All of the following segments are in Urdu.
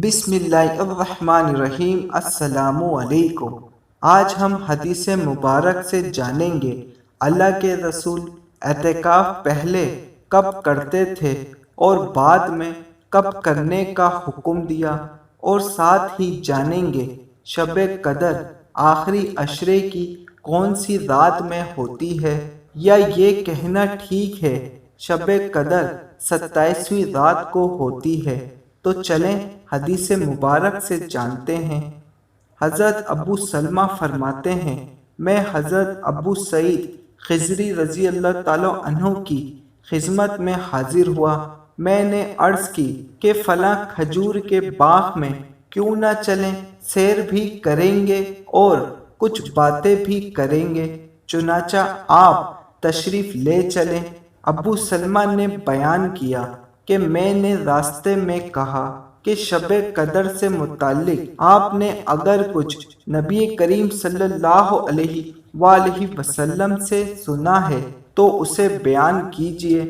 بسم اللہ الرحمن الرحیم۔ السلام علیکم۔ آج ہم حدیث مبارک سے جانیں گے اللہ کے رسول اعتکاف پہلے کب کرتے تھے اور بعد میں کب کرنے کا حکم دیا، اور ساتھ ہی جانیں گے شب قدر آخری عشرے کی کون سی رات میں ہوتی ہے، یا یہ کہنا ٹھیک ہے شب قدر 27ویں رات کو ہوتی ہے۔ تو چلیں حدیث مبارک سے جانتے ہیں۔ حضرت ابو سلمہ فرماتے ہیں، میں حضرت ابو سعید خضری رضی اللہ تعالیٰ عنہ کی خدمت میں حاضر ہوا۔ میں نے عرض کی کہ فلاں کھجور کے باغ میں کیوں نہ چلیں، سیر بھی کریں گے اور کچھ باتیں بھی کریں گے، چنانچہ آپ تشریف لے چلیں۔ ابو سلمہ نے بیان کیا کہ میں نے راستے میں کہا کہ شب قدر سے متعلق آپ نے اگر کچھ نبی کریم صلی اللہ علیہ وآلہ وسلم سے سنا ہے تو اسے بیان کیجئے۔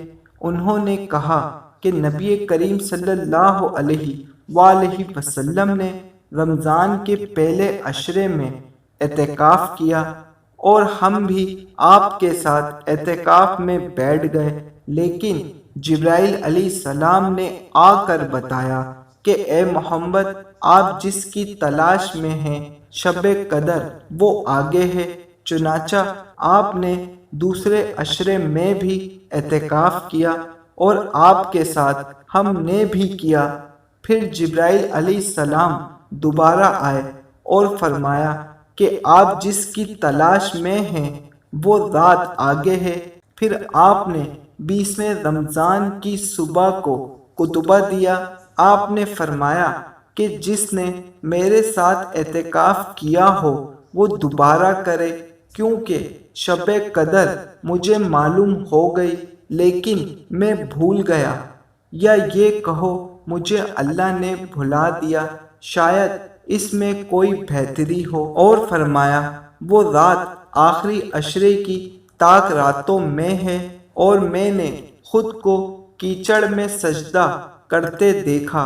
انہوں نے کہا کہ نبی کریم صلی اللہ علیہ وآلہ وسلم نے رمضان کے پہلے عشرے میں اعتکاف کیا، اور ہم بھی آپ کے ساتھ اعتکاف میں بیٹھ گئے، لیکن جبرائیل علیہ السلام نے آ کر بتایا کہ اے محمد، آپ جس کی تلاش میں ہیں شب قدر وہ آگے ہے۔ چنانچہ آپ نے دوسرے عشرے میں بھی اعتکاف کیا اور آپ کے ساتھ ہم نے بھی کیا۔ پھر جبرائیل علیہ السلام دوبارہ آئے اور فرمایا کہ آپ جس کی تلاش میں ہیں وہ رات آگے ہے۔ پھر آپ نے 20ویں رمضان کی صبح کو خطبہ دیا۔ آپ نے فرمایا کہ جس نے میرے ساتھ اعتکاف کیا ہو وہ دوبارہ کرے، کیونکہ شب قدر مجھے معلوم ہو گئی لیکن میں بھول گیا، یا یہ کہو مجھے اللہ نے بھلا دیا، شاید اس میں کوئی بہتری ہو۔ اور فرمایا وہ رات آخری عشرے کی طاق راتوں میں ہے، اور میں نے خود کو کیچڑ میں سجدہ کرتے دیکھا،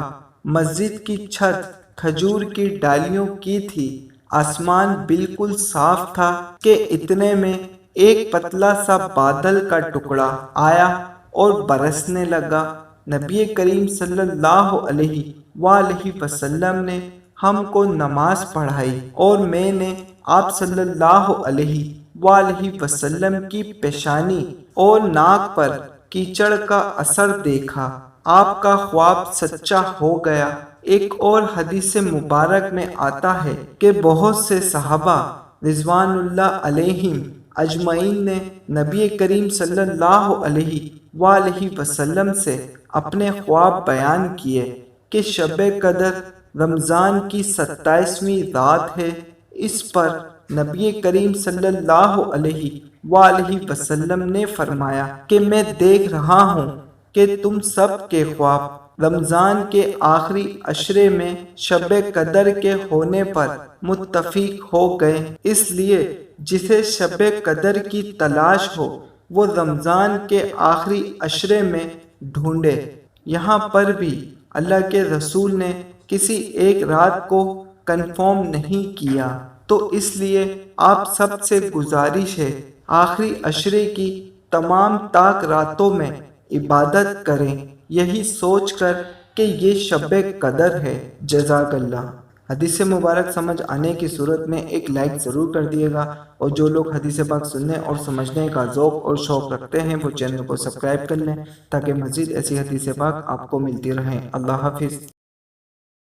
مسجد کی چھت کھجور کی ڈالیوں کی تھی، آسمان بالکل صاف تھا کہ اتنے میں ایک پتلا سا بادل کا ٹکڑا آیا اور برسنے لگا۔ نبی کریم صلی اللہ علیہ وآلہ وسلم نے ہم کو نماز پڑھائی، اور میں نے آپ صلی اللہ علیہ وآلہ وسلم کی پیشانی اور ناک پر کیچڑ کا اثر دیکھا۔ آپ کا خواب سچا ہو گیا۔ ایک اور حدیث مبارک میں آتا ہے کہ بہت سے صحابہ رضوان اللہ علیہم اجمعین نے نبی کریم صلی اللہ علیہ وآلہ وسلم سے اپنے خواب بیان کیے کہ شب قدر رمضان کی 27ویں رات ہے۔ اس پر نبی کریم صلی اللہ علیہ وآلہ وسلم نے فرمایا کہ میں دیکھ رہا ہوں کہ تم سب کے خواب رمضان کے آخری عشرے میں شب قدر کے ہونے پر متفق ہو گئے، اس لیے جسے شب قدر کی تلاش ہو وہ رمضان کے آخری عشرے میں ڈھونڈے۔ یہاں پر بھی اللہ کے رسول نے کسی ایک رات کو کنفرم نہیں کیا، تو اس لیے آپ سب سے گزارش ہے آخری عشرے کی تمام طاق راتوں میں عبادت کریں، یہی سوچ کر کہ یہ شب قدر ہے۔ جزاک اللہ۔ حدیث مبارک سمجھ آنے کی صورت میں ایک لائک ضرور کر دیے گا، اور جو لوگ حدیث پاک سننے اور سمجھنے کا ذوق اور شوق رکھتے ہیں وہ چینل کو سبسکرائب کر لیں، تاکہ مزید ایسی حدیث پاک آپ کو ملتی رہیں۔ اللہ حافظ۔